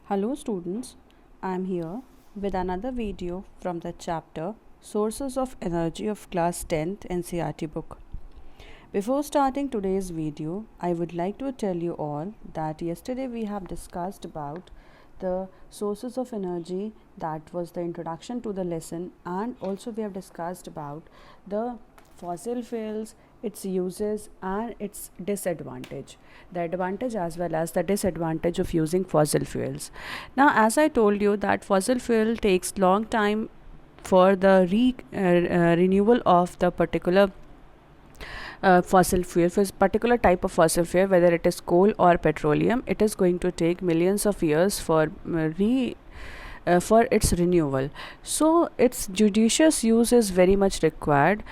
Hello students, I am here with another video from the chapter Sources of Energy of Class 10th NCERT book. Before starting today's video, I would like to tell you all that yesterday we have discussed about the sources of energy. That was the introduction to the lesson, and also we have discussed about the fossil fuels, its uses and its disadvantage, the advantage as well as the disadvantage of using fossil fuels. Now, as I told you that fossil fuel takes long time for the renewal of the particular fossil fuel, for particular type of fossil fuel, whether it is coal or petroleum, it is going to take millions of years for its renewal. So its judicious use is very much required,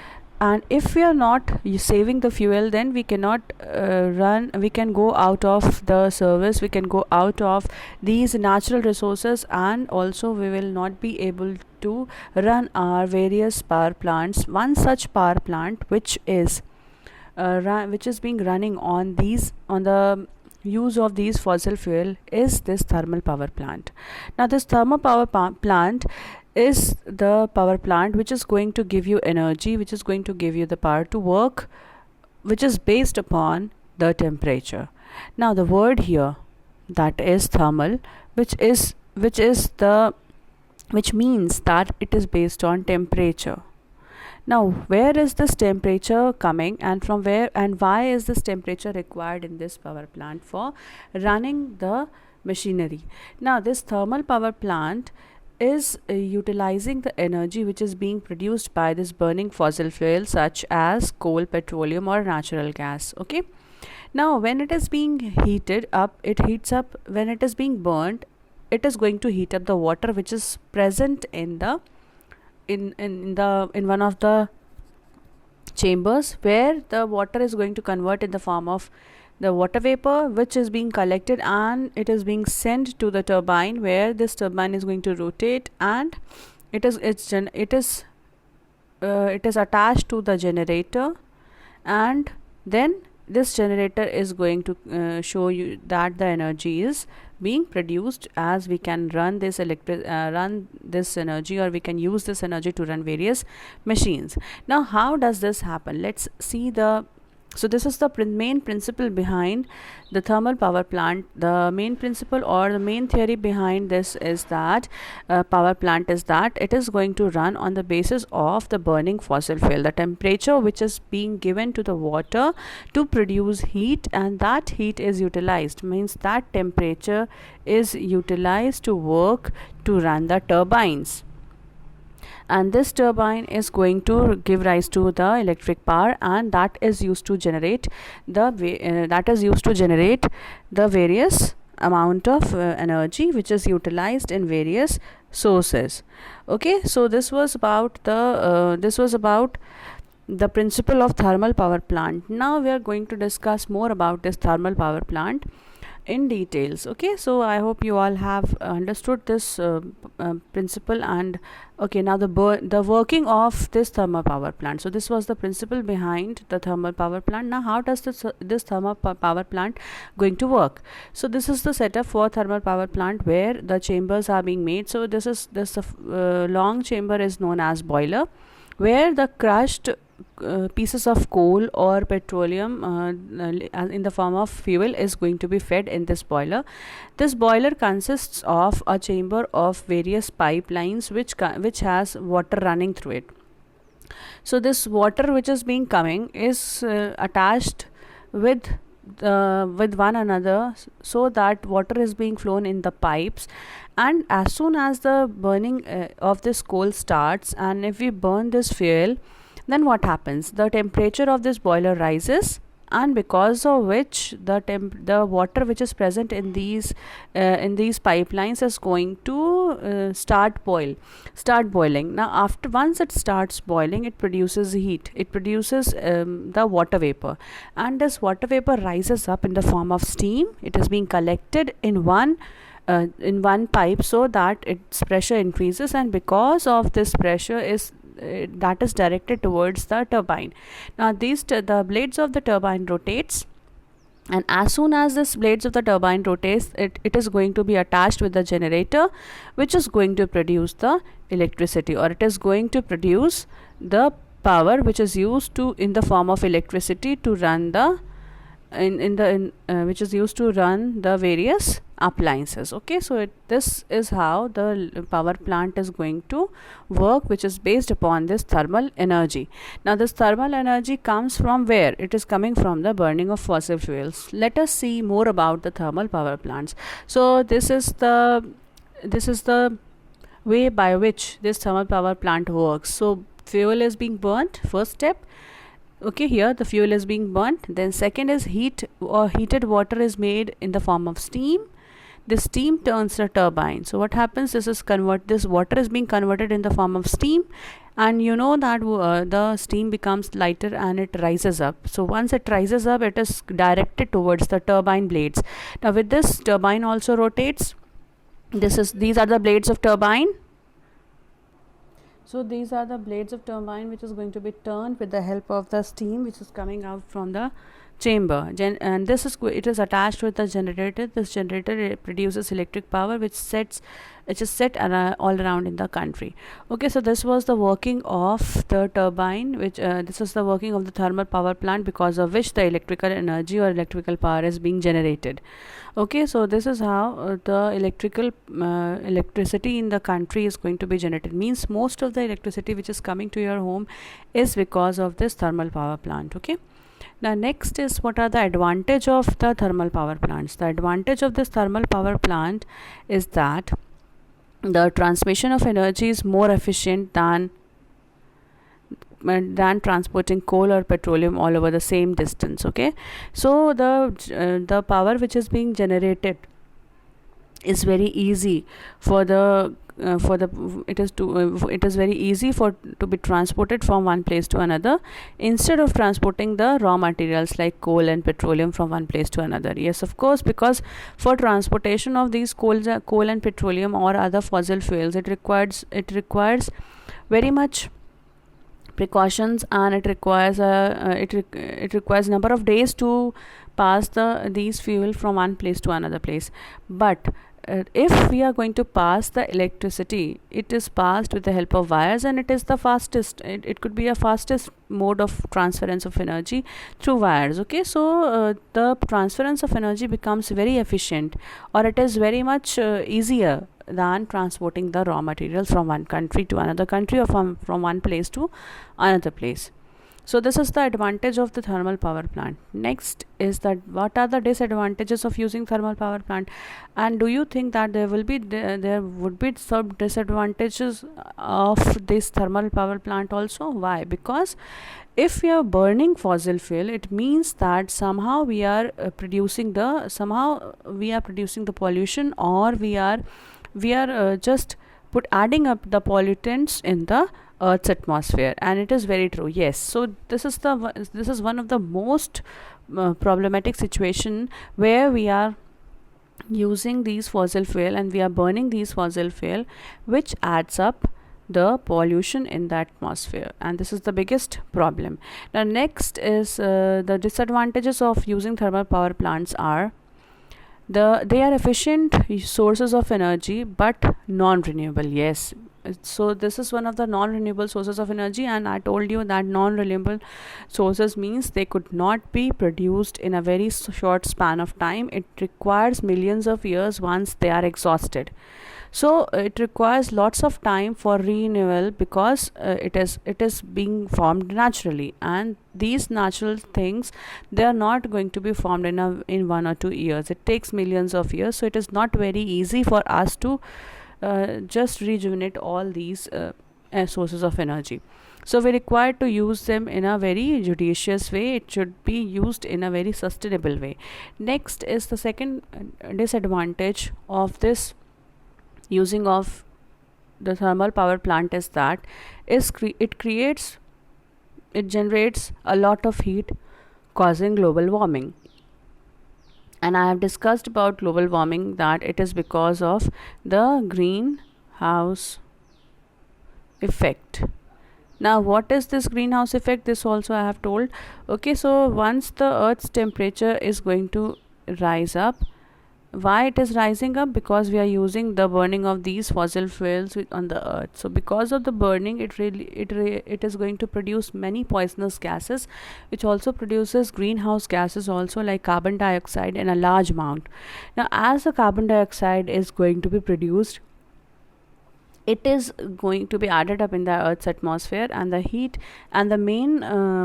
and if we are not saving the fuel, then we cannot we can go out of the service, we can go out of these natural resources, and also we will not be able to run our various power plants. One such power plant which is being running on the use of these fossil fuel is this thermal power plant. Now this thermal power plant is the power plant which is going to give you energy, which is going to give you the power to work, which is based upon the temperature. Now the word here, that is thermal, which means that it is based on temperature. Now, where is this temperature coming, and from where, and why is this temperature required in this power plant for running the machinery? Now, this thermal power plant is utilizing the energy which is being produced by this burning fossil fuel such as coal, petroleum or natural gas. Okay. Now, when it is being heated up, it heats up. When it is being burnt, it is going to heat up the water which is present in the in one of the chambers, where the water is going to convert in the form of the water vapor, which is being collected and it is being sent to the turbine, where this turbine is going to rotate, and it is attached to the generator, and then this generator is going to show you that the energy is being produced, as we can run this energy, or we can use this energy to run various machines. Now, how does this happen? Let's see so this is the main principle behind the thermal power plant. The main principle or the main theory behind this is that power plant is that it is going to run on the basis of the burning fossil fuel, the temperature which is being given to the water to produce heat, and that heat is utilized, means that temperature is utilized to work to run the turbines, and this turbine is going to give rise to the electric power, and that is used to generate the various amount of energy which is utilized in various sources. Okay, so this was about the principle of thermal power plant. Now we are going to discuss more about this thermal power plant in details. Okay, so I hope you all have understood this principle. And okay, now the working of this thermal power plant. So this was the principle behind the thermal power plant. Now how does this thermal power plant going to work? So this is the setup for thermal power plant, where the chambers are being made. So this long chamber is known as boiler, where the crushed pieces of coal or petroleum in the form of fuel is going to be fed in this boiler. This boiler consists of a chamber of various pipelines which has water running through it. So this water which is being coming is attached with one another, so that water is being flown in the pipes, and as soon as the burning of this coal starts, and if we burn this fuel, then what happens? The temperature of this boiler rises, and because of which the water which is present in these pipelines is going to start boiling. Now once it starts boiling, it produces heat, it produces the water vapor, and this water vapor rises up in the form of steam. It is being collected in one pipe, so that its pressure increases, and because of this pressure that is directed towards the turbine. Now the blades of the turbine rotates, and as soon as this blades of the turbine rotates, it is going to be attached with the generator, which is going to produce the electricity, or it is going to produce the power which is used to in the form of electricity to run the which is used to run the various appliances. Okay, so this is how the power plant is going to work, which is based upon this thermal energy. Now this thermal energy comes from where? It is coming from the burning of fossil fuels. Let us see more about the thermal power plants. So this is the way by which this thermal power plant works. So fuel is being burnt, first step. Okay, here the fuel is being burnt. Then second is heat, or heated water is made in the form of steam. This steam turns the turbine. So what happens, this water is being converted in the form of steam, and you know that the steam becomes lighter and it rises up. So once it rises up, it is directed towards the turbine blades. Now with this, turbine also rotates. These are the blades of turbine. So these are the blades of turbine which is going to be turned with the help of the steam which is coming out from the chamber. And this is it is attached with the generator. This generator produces electric power which is set all around in the country. Okay, so this was the working of the turbine, which this is the working of the thermal power plant, because of which the electrical energy or electrical power is being generated. Okay, so this is how the electricity in the country is going to be generated. Means most of the electricity which is coming to your home is because of this thermal power plant. Okay, now next is, what are the advantage of the thermal power plants? The advantage of this thermal power plant is that the transmission of energy is more efficient than transporting coal or petroleum all over the same distance. Okay, so the power which is being generated is very easy it is very easy to be transported from one place to another, instead of transporting the raw materials like coal and petroleum from one place to another. Yes, of course, because for transportation of these coal and petroleum or other fossil fuels, it requires very much precautions, and it requires it requires number of days to pass these fuel from one place to another place. But if we are going to pass the electricity, it is passed with the help of wires, and it is the fastest, it could be a fastest mode of transference of energy through wires. Okay, so the transference of energy becomes very efficient, or it is very much easier than transporting the raw materials from one country to another country, or from one place to another place. So this is the advantage of the thermal power plant. Next is that what are the disadvantages of using thermal power plant? And do you think that there would be some disadvantages of this thermal power plant also? Why? Because if we are burning fossil fuel, it means that somehow we are producing the pollution, or we are just adding up the pollutants in the Earth's atmosphere. And it is very true. Yes, so this is one of the most problematic situation, where we are using these fossil fuel and we are burning these fossil fuel, which adds up the pollution in the atmosphere, and this is the biggest problem. Now next is the disadvantages of using thermal power plants are they are efficient sources of energy but non-renewable. Yes, so this is one of the non-renewable sources of energy, and I told you that non-renewable sources means they could not be produced in a very short span of time. It requires millions of years once they are exhausted. So it requires lots of time for renewal, because it is being formed naturally, and these natural things, they are not going to be formed in 1 or 2 years. It takes millions of years, so it is not very easy for us to just rejuvenate all these sources of energy. So we require to use them in a very judicious way. It should be used in a very sustainable way. Next is the second disadvantage of this using of the thermal power plant is that it generates a lot of heat, causing global warming. And I have discussed about global warming, that it is because of the greenhouse effect. Now what is this greenhouse effect? This also I have told. Okay, so once the earth's temperature is going to rise up, why it is rising up? Because we are using the burning of these fossil fuels on the earth. So because of the burning, it is going to produce many poisonous gases, which also produces greenhouse gases also, like carbon dioxide in a large amount. Now as the carbon dioxide is going to be produced, it is going to be added up in the earth's atmosphere, and the heat and the main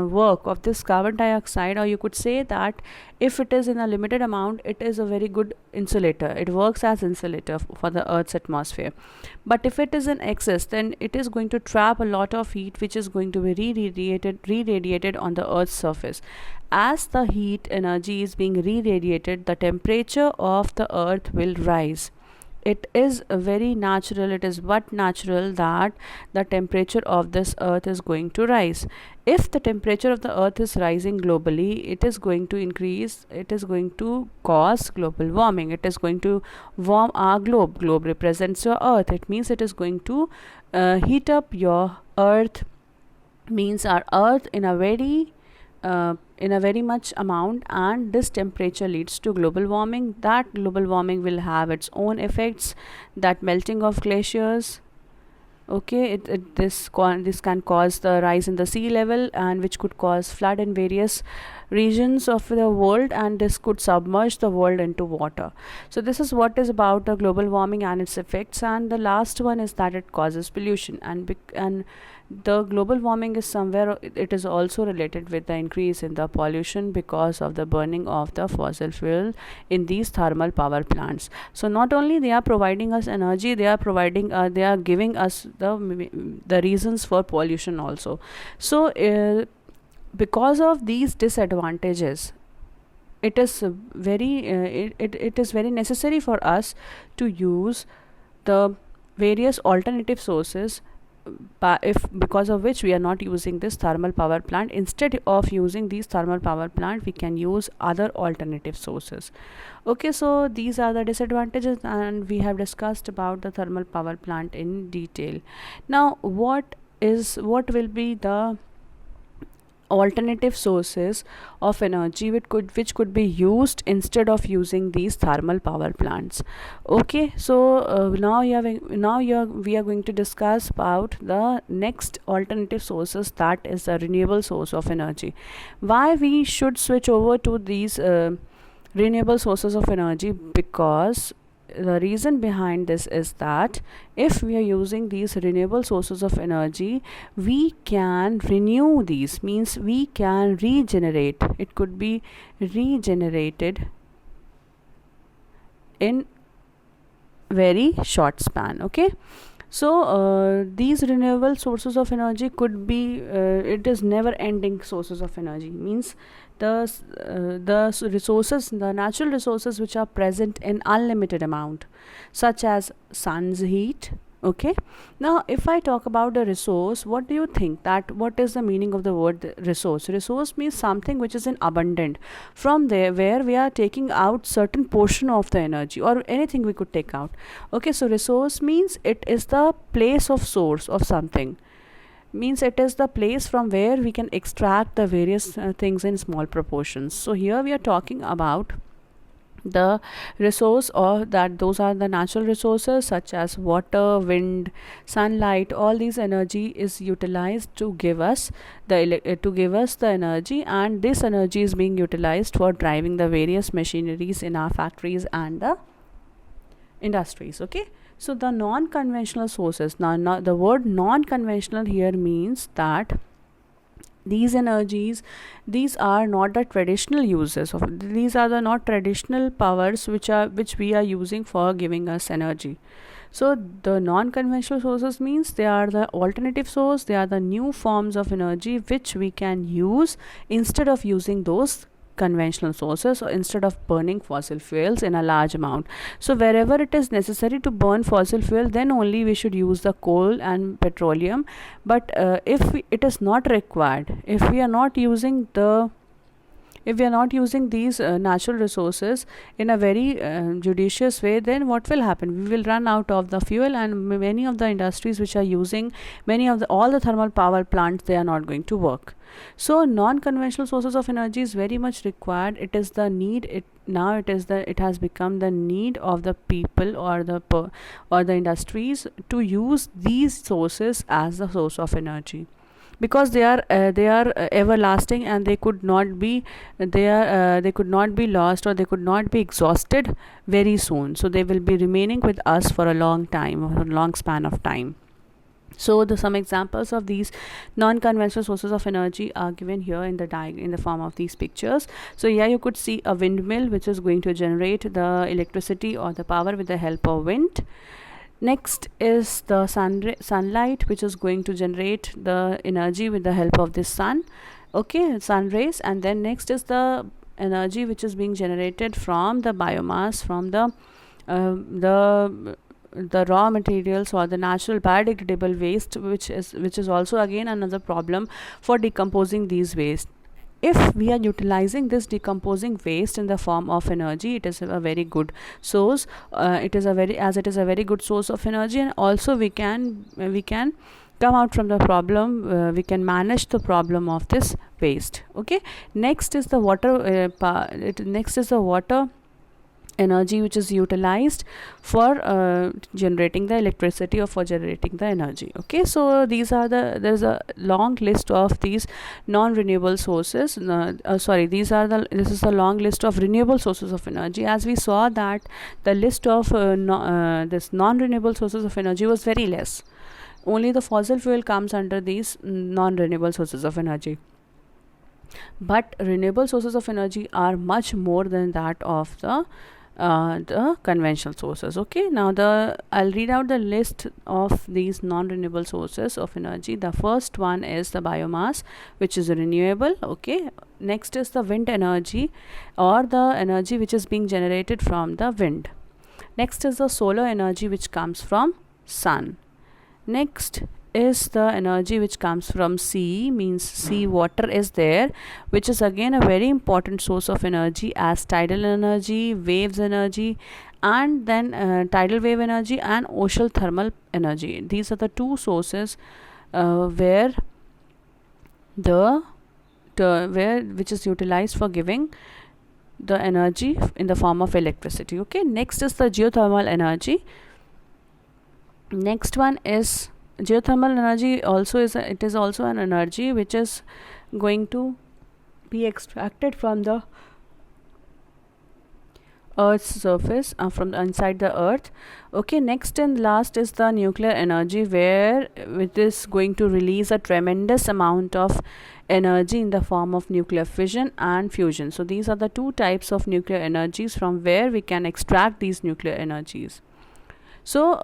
work of this carbon dioxide, or you could say that if it is in a limited amount, it is a very good insulator. It works as insulator for the earth's atmosphere. But if it is in excess, then it is going to trap a lot of heat, which is going to be re-radiated on the earth's surface. As the heat energy is being re-radiated, the temperature of the earth will rise. It is very natural, it is but natural that the temperature of this earth is going to rise. If the temperature of the earth is rising globally, it is going to increase, it is going to cause global warming. It is going to warm our globe represents your earth. It means it is going to heat up your earth, means our earth in a very much amount, and this temperature leads to global warming. That global warming will have its own effects, that melting of glaciers. Okay, this can cause the rise in the sea level, and which could cause flood in various regions of the world, and this could submerge the world into water. So this is what is about the global warming and its effects. And the last one is that it causes pollution, and the global warming is somewhere, it is also related with the increase in the pollution because of the burning of the fossil fuel in these thermal power plants. So not only they are providing us energy, they are giving us the reasons for pollution also. So because of these disadvantages, it is it is very necessary for us to use the various alternative sources, if because of which we are not using this thermal power plant. Instead of using these thermal power plant, we can use other alternative sources. Okay, so these are the disadvantages, and we have discussed about the thermal power plant in detail. Now what will be the alternative sources of energy which could be used instead of using these thermal power plants? Okay, so we are going to discuss about the next alternative sources, that is the renewable source of energy. Why we should switch over to these renewable sources of energy? Because the reason behind this is that if we are using these renewable sources of energy, we can renew these, means we can regenerate. It could be regenerated in very short span. Okay, so these renewable sources of energy could be it is never ending sources of energy, means the resources, the natural resources which are present in unlimited amount, such as sun's heat. Okay, now if I talk about the resource, what do you think, that what is the meaning of the word resource? Resource means something which is in abundant, from there where we are taking out certain portion of the energy, or anything we could take out. Okay, so resource means it is the place of source of something, means it is the place from where we can extract the various things in small proportions. So here we are talking about the resource, or that those are the natural resources such as water, wind, sunlight. All these energy is utilized to give us the energy, and this energy is being utilized for driving the various machineries in our factories and the industries. Okay, so the non-conventional sources, now the word non-conventional here means that these energies, these are not the traditional uses of, these are the not traditional powers which we are using for giving us energy. So the non-conventional sources means they are the alternative source, they are the new forms of energy which we can use instead of using those conventional sources, or instead of burning fossil fuels in a large amount. So wherever it is necessary to burn fossil fuel, then only we should use the coal and petroleum. But if it is not required, if we are not using the If we are not using these natural resources in a very judicious way, then what will happen? We will run out of the fuel, and many of the industries which are using many of the all the thermal power plants, they are not going to work. So non-conventional sources of energy is very much required. It is the need. It has become the need of the people or the industries to use these sources as the source of energy, because they are everlasting, and they could not be lost, or they could not be exhausted very soon. So they will be remaining with us for a long time, or a long span of time. So some examples of these non-conventional sources of energy are given here in in the form of these pictures. So here you could see a windmill which is going to generate the electricity or the power with the help of wind. Next is the sunlight, which is going to generate the energy with the help of the sun, okay, sun rays. And then next is the energy which is being generated from the biomass, from the raw materials or the natural biodegradable waste, which is also again another problem for decomposing these waste. If we are utilizing this decomposing waste in the form of energy, it is a very good source. It is a very good source of energy, and also we can come out from the problem. We can manage the problem of this waste. Okay. Next is the water. Next is the water energy, which is utilized for generating the electricity or for generating the energy. Okay, so there's a long list of these non-renewable sources. This is a long list of renewable sources of energy. As we saw that the list of this non-renewable sources of energy was very less. Only the fossil fuel comes under these non-renewable sources of energy, but renewable sources of energy are much more than that of the conventional sources. Okay, now I'll read out the list of these non-renewable sources of energy. The first one is the biomass, which is renewable. Okay, next is the wind energy, or the energy which is being generated from the wind. Next is the solar energy, which comes from sun. Next is the energy which comes from sea, means sea water is there, which is again a very important source of energy, as tidal energy, waves energy, and then tidal wave energy and ocean thermal energy. These are the two sources where which is utilized for giving the energy in the form of electricity. Okay, next is the geothermal energy. Next one is geothermal energy. Also it is also an energy which is going to be extracted from the earth's surface, from inside the earth. Okay, next and last is the nuclear energy, where it is going to release a tremendous amount of energy in the form of nuclear fission and fusion. So these are the two types of nuclear energies from where we can extract these nuclear energies. So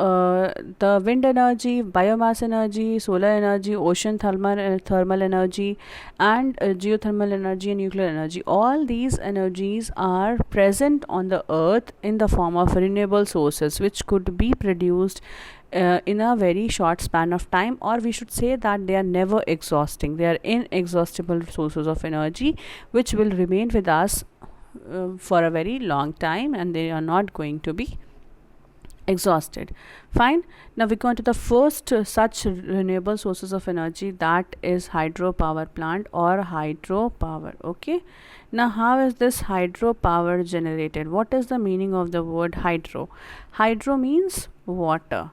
the wind energy, biomass energy, solar energy, ocean thermal energy, and geothermal energy and nuclear energy, all these energies are present on the earth in the form of renewable sources, which could be produced in a very short span of time, or we should say that they are never exhausting. They are inexhaustible sources of energy which will remain with us for a very long time, and they are not going to be exhausted. Fine. Now we go on to the first such renewable sources of energy, that is hydropower plant or hydropower. Okay, now how is this hydropower generated? What is the meaning of the word hydro? Hydro means water.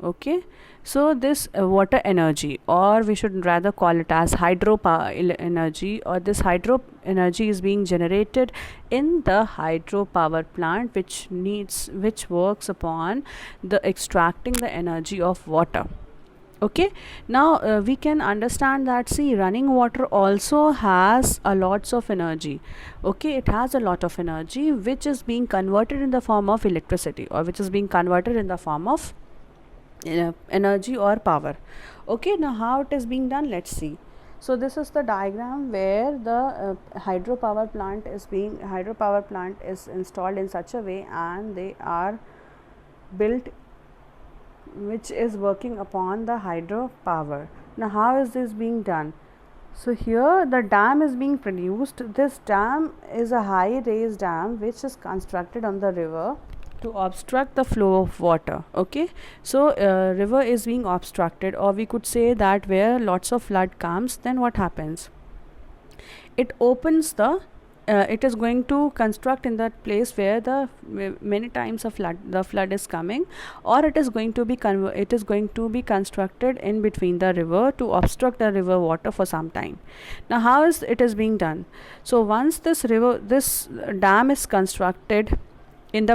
Okay, so this water energy, or we should rather call it as hydropower energy, or this hydro energy is being generated in the hydropower plant, which works upon the extracting the energy of water. Okay, now we can understand that, see, running water also has a lots of energy. Okay, it has a lot of energy which is being converted in the form of electricity, or which is being converted in the form of energy or power. Okay, now how it is being done, let's see. So this is the diagram where the hydropower plant is installed in such a way, and they are built, which is working upon the hydropower. Now how is this being done? So here the dam is being produced. This dam is a high raised dam which is constructed on the river to obstruct the flow of water. Okay, so river is being obstructed, or we could say that where lots of flood comes, then what happens? It opens it is going to construct in that place where many times the flood is coming, or it is going to be it is going to be constructed in between the river to obstruct the river water for some time. Now how is it is being done? So once this dam is constructed in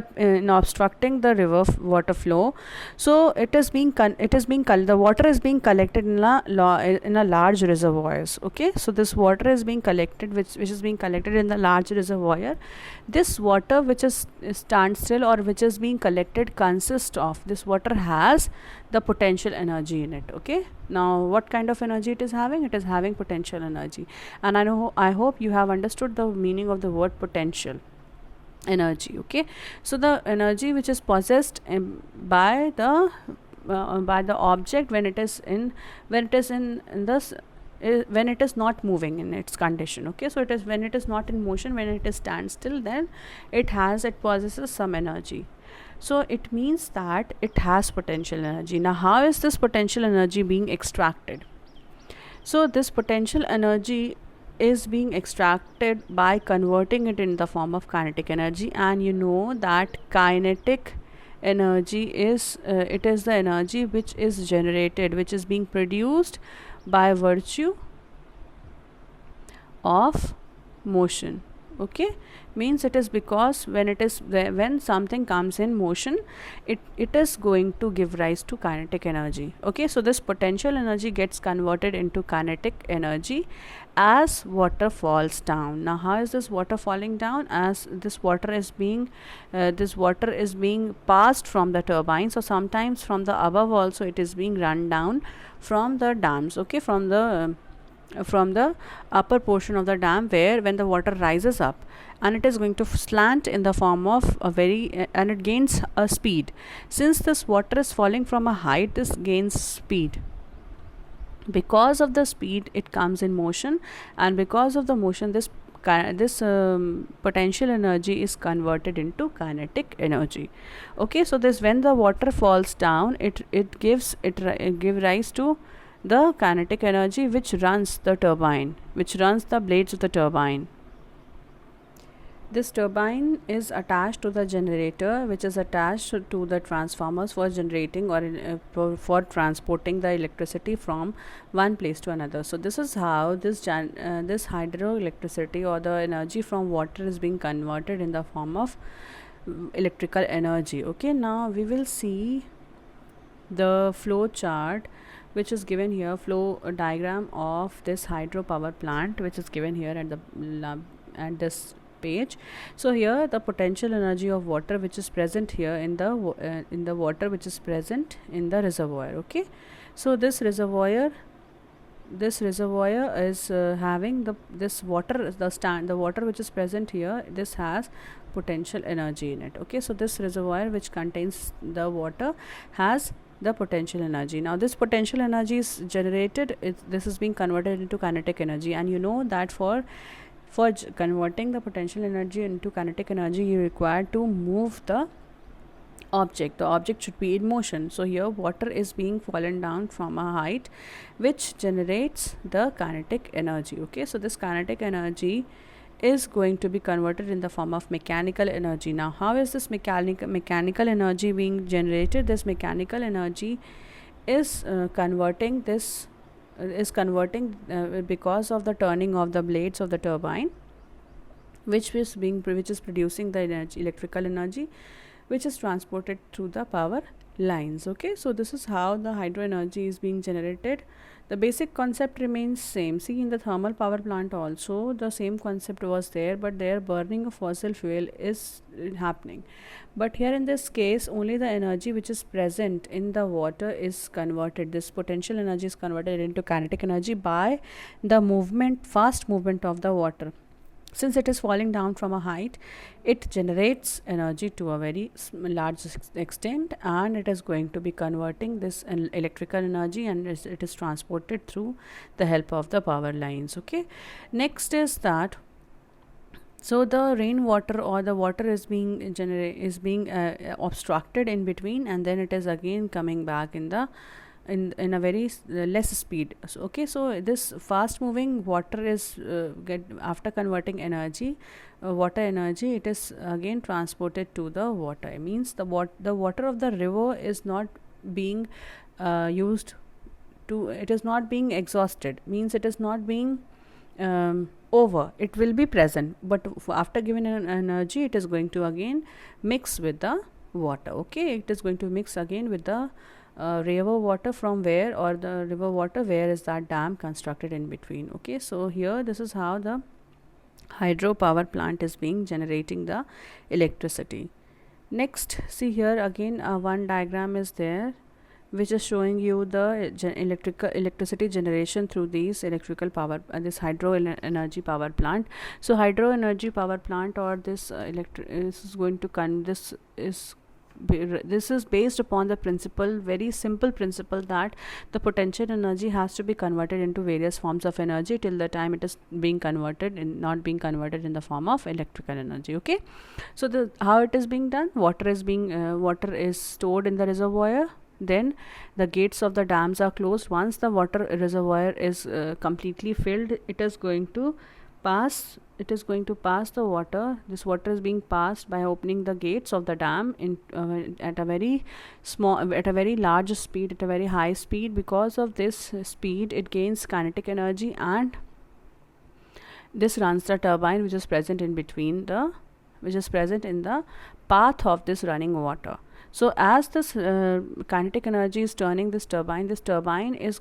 obstructing the water flow, so it is being the water is being collected in a large reservoirs. Okay, so this water is being collected, which is being collected in the large reservoir. This water which is standstill or which is being collected consists of, this water has the potential energy in it. Okay, now what kind of energy it is having? It is having potential energy, and I hope you have understood the meaning of the word potential energy. Okay, so the energy which is possessed by the object when it is in this when it is not moving in its condition. Okay, so it is when it is not in motion, when it is standstill, then it possesses some energy. So it means that it has potential energy. Now how is this potential energy being extracted? So this potential energy is being extracted by converting it in the form of kinetic energy, and you know that kinetic energy is it is the energy which is generated, which is being produced by virtue of motion. Okay, means it is because when something comes in motion, it is going to give rise to kinetic energy. Okay, so this potential energy gets converted into kinetic energy as water falls down. Now how is this water falling down? As this water is being passed from the turbines, or sometimes from the above also it is being run down from the dams. Okay, from the upper portion of the dam, where when the water rises up, and it is going to slant in the form of a very and it gains a speed. Since this water is falling from a height, this gains speed. Because of the speed, it comes in motion, and because of the motion, this potential energy is converted into kinetic energy. Okay, so this, when the water falls down, it gives rise to the kinetic energy which runs the turbine, which runs the blades of the turbine. This turbine is attached to the generator, which is attached to the transformers for generating or for transporting the electricity from one place to another. So this is how this hydroelectricity, or the energy from water, is being converted in the form of electrical energy. Okay, now we will see the flow chart which is given here, flow diagram of this hydropower plant, which is given here at this page. So here the potential energy of water which is present here in the water which is present in the reservoir. Okay, so this reservoir is having the water which is present here. This has potential energy in it. Okay, so this reservoir which contains the water has the potential energy. Now this potential energy is generated, this is being converted into kinetic energy, and you know that for converting the potential energy into kinetic energy, you require to move the object should be in motion. So here water is being fallen down from a height, which generates the kinetic energy. Okay, so this kinetic energy is going to be converted in the form of mechanical energy. Now how is this mechanical energy being generated? This mechanical energy is converting because of the turning of the blades of the turbine, which is producing the electrical energy, which is transported through the power lines. Okay, so this is how the hydro energy is being generated. The basic concept remains same. See, in the thermal power plant also the same concept was there, but there burning of fossil fuel is happening. But here in this case, only the energy which is present in the water is converted. This potential energy is converted into kinetic energy by the fast movement of the water. Since it is falling down from a height, it generates energy to a very large extent, and it is going to be converting this electrical energy, and it is transported through the help of the power lines. Okay, next is that, so the rainwater or the water is being obstructed in between, and then it is again coming back in the in a very less speed. So, okay, so this fast moving water is get after converting energy, water energy, it is again transported to the water. It means the water of the river is not being used to, it is not being exhausted, means it is not being over, it will be present, but after given an energy, it is going to again mix with the water. Okay, it is going to mix again with the river water from where, or the river water where is that dam constructed in between. Okay, so here this is how the hydropower plant is being generating the electricity. Next, see here again one diagram is there, which is showing you the electricity generation through these electrical power, this hydro energy power plant. So hydro energy power plant, or this this is going to this is based upon the principle, very simple principle, that the potential energy has to be converted into various forms of energy till the time it is being converted in, not being converted in the form of electrical energy. Okay, so the how it is being done, water is stored in the reservoir, then the gates of the dams are closed. Once the water reservoir is completely filled, it is going to pass the water. This water is being passed by opening the gates of the dam in at a very small, at a very large speed, at a very high speed. Because of this speed, it gains kinetic energy, and this runs the turbine, which is present in between the, which is present in the path of this running water. So as this kinetic energy is turning this turbine is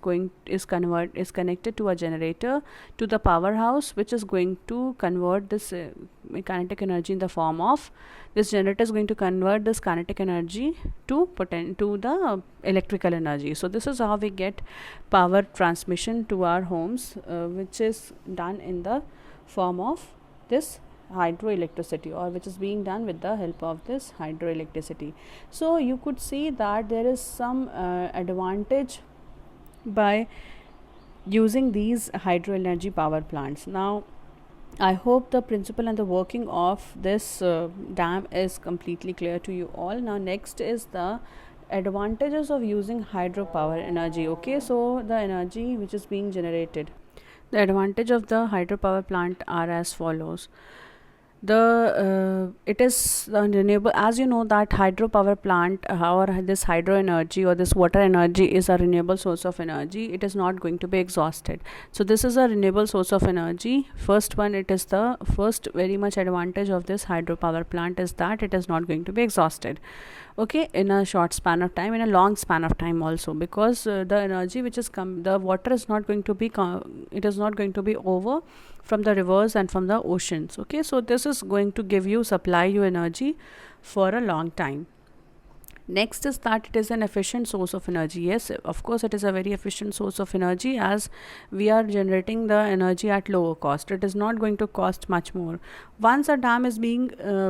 connected to a generator, to the powerhouse, which is going to convert this kinetic energy in the form of, this generator is going to convert this kinetic energy to the electrical energy. So this is how we get power transmission to our homes, which is done in the form of this hydroelectricity, or which is being done with the help of this hydroelectricity. So you could see that there is some advantage by using these hydroenergy power plants. Now I hope the principle and the working of this dam is completely clear to you all. Now next is the advantages of using hydropower energy. Okay, so the energy which is being generated, the advantage of the hydropower plant are as follows. The it is renewable, as you know that hydropower plant or this hydro energy or this water energy is a renewable source of energy. It is not going to be exhausted. So this is a renewable source of energy. First one, it is the first very much advantage of this hydropower plant is that it is not going to be exhausted, okay, in a short span of time, in a long span of time also, because the energy which is the water is not going to be it is not going to be over from the rivers and from the oceans. Okay, so this is going to give you, supply you energy for a long time. Next is that it is an efficient source of energy. Yes, of course it is a very efficient source of energy, as we are generating the energy at lower cost. It is not going to cost much more. Once a dam is being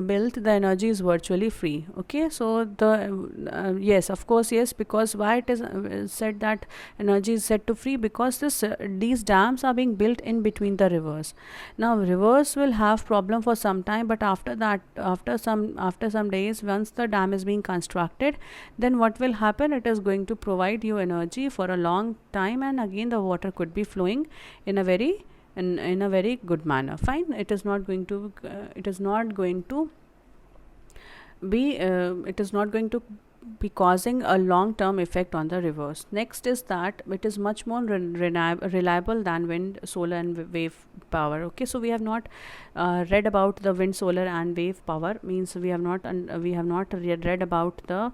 built, the energy is virtually free. Okay, so the yes, of course, yes, because why it is said that energy is set to free, because these dams are being built in between the rivers. Now rivers will have problem for some time, but after that, after some days, once the dam is being constructed, then what will happen, it is going to provide you energy for a long time, and again the water could be flowing in a very good manner. Fine, it is not going to be causing a long term effect on the rivers. Next is that it is much more reliable than wind, solar and wave power. Okay, so we have not read about the wind, solar and wave power, means we have not read about the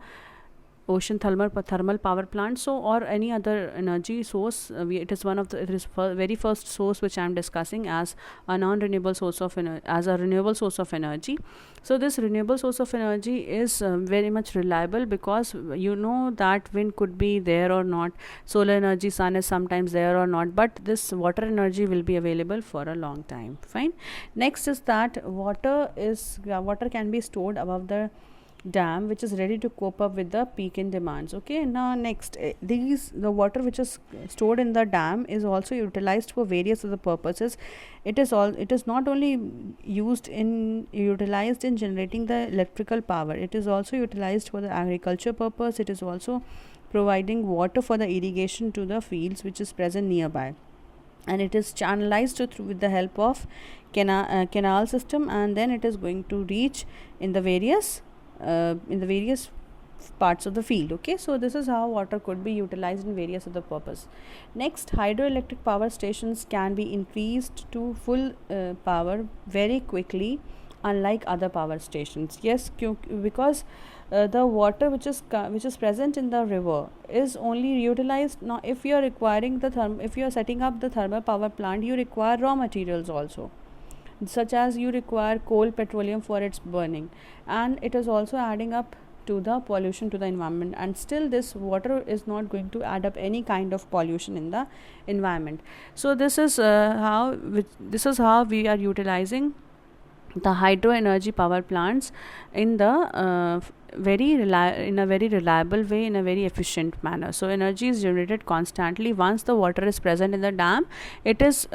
ocean thermal power plant, so or any other energy source. It is one of the, it is very first source which I am discussing as a non-renewable source of as a renewable source of energy. So this renewable source of energy is very much reliable, because you know that wind could be there or not, solar energy, sun is sometimes there or not, but this water energy will be available for a long time. Fine. Next is that water can be stored above the dam, which is ready to cope up with the peak in demands. Okay, now next, the water which is stored in the dam is also utilized for various other purposes. It is not only utilized in generating the electrical power, it is also utilized for the agriculture purpose. It is also providing water for the irrigation to the fields which is present nearby, and it is channelized through with the help of canal system, and then it is going to reach in the various parts of the field. Okay, so this is how water could be utilized in various other purpose. Next, hydroelectric power stations can be increased to full power very quickly, unlike other power stations. Yes, because the water which is present in the river is only utilized. Now if you are requiring if you are setting up the thermal power plant, you require raw materials also, such as you require coal, petroleum for its burning, and it is also adding up to the pollution to the environment, and still this water is not going to add up any kind of pollution in the environment. So this is how we are utilizing the hydro energy power plants in the in a very reliable way, in a very efficient manner. So energy is generated constantly. Once the water is present in the dam, it is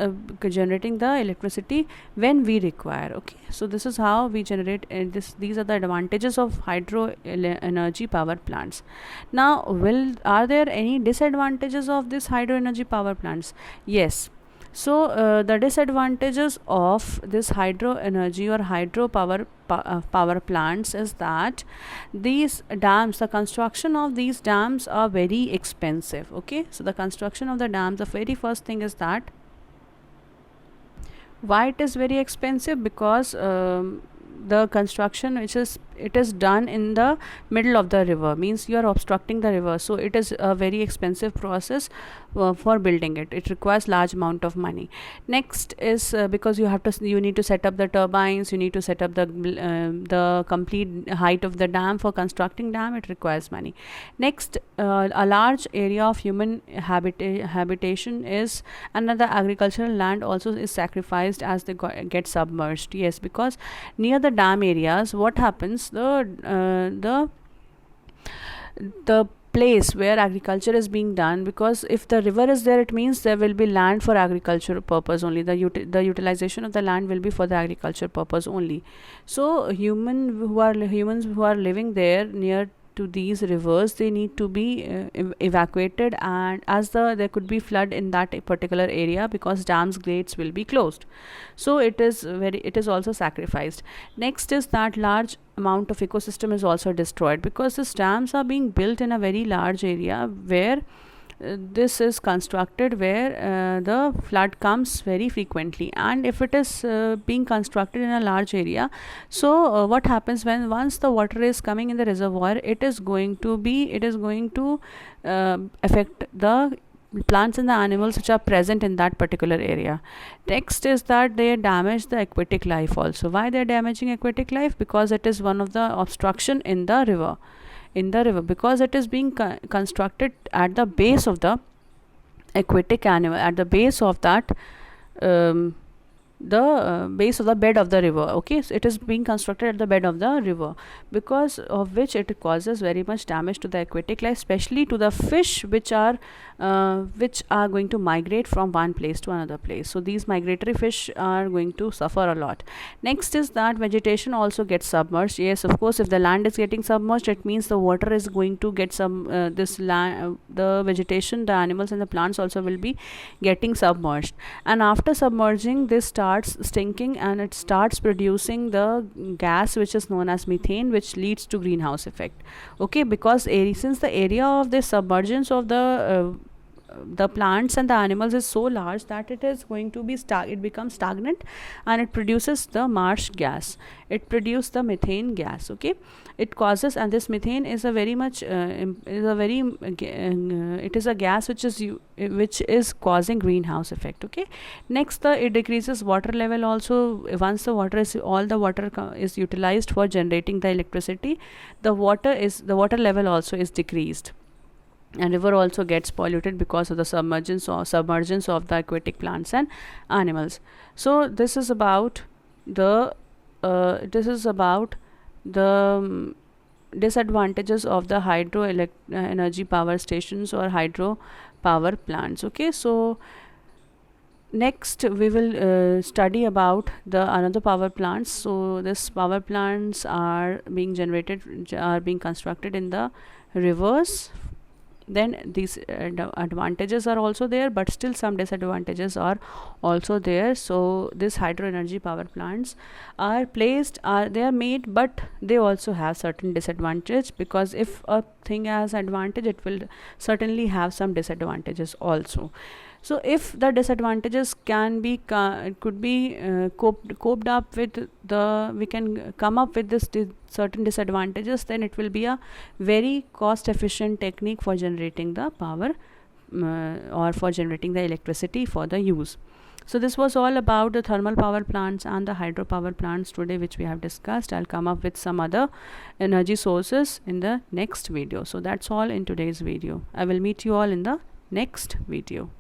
generating the electricity when we require. Okay, so this is how we generate these are the advantages of hydro energy power plants. Now, are there any disadvantages of this hydro energy power plants? Yes. So the disadvantages of this hydro energy or hydro power plants is that these dams, the construction of these dams are very expensive. Okay, so the construction of the dams, the very first thing is that why it is very expensive, because the construction it is done in the middle of the river, means you are obstructing the river, so it is a very expensive process for building it. It requires large amount of money. Next is because you need to set up the turbines, you need to set up the complete height of the dam. For constructing dam, it requires money. Next, a large area of human habitation is another agricultural land also is sacrificed as they get submerged. Yes, because near the dam areas, what happens, the place where agriculture is being done, because if the river is there, it means there will be land for agriculture purpose only. The utilization of the land will be for the agriculture purpose only. So humans who are living there near to these rivers, they need to be evacuated, and as there could be flood in that particular area, because dams gates will be closed, so it is also sacrificed. Next is that large amount of ecosystem is also destroyed, because these dams are being built in a very large area where this is constructed, where the flood comes very frequently, and if it is being constructed in a large area, so what happens, once the water is coming in the reservoir, it is going to affect the plants and the animals which are present in that particular area. Next is that they damage the aquatic life also. Why they are damaging aquatic life? Because it is one of the obstruction in the river, because it is being constructed at the base of the aquatic animal, at the base of that base of the bed of the river. Okay, so it is being constructed at the bed of the river, because of which it causes very much damage to the aquatic life, especially to the fish which are going to migrate from one place to another place. So these migratory fish are going to suffer a lot. Next is that vegetation also gets submerged. Yes, of course, if the land is getting submerged, it means the water is going to get the vegetation, the animals and the plants also will be getting submerged, and after submerging, this starts stinking, and it starts producing the gas which is known as methane, which leads to greenhouse effect. Okay, because since the area of the submergence of the the plants and the animals is so large that it is going to be it becomes stagnant, and it produces the marsh gas. It produces the methane gas. Okay, it causes, and this methane is a very much is a very it is a gas which is causing greenhouse effect. Okay, next it decreases water level also. Once the water is all the water is utilized for generating the electricity, the water level also is decreased, and river also gets polluted because of the submergence of the aquatic plants and animals. So this is about the disadvantages of the energy power stations or hydro power plants. Okay, so next we will study about the another power plants. So this power plants are being constructed in the rivers. Then these advantages are also there, but still some disadvantages are also there. So this hydro energy power plants they are made, but they also have certain disadvantage, because if a thing has advantage, it will certainly have some disadvantages also. So if the disadvantages could be coped up with we can come up with this certain disadvantages, then it will be a very cost efficient technique for generating the power or for generating the electricity for the use. So this was all about the thermal power plants and the hydropower plants today, which we have discussed. I'll come up with some other energy sources in the next video. So that's all in today's video. I will meet you all in the next video.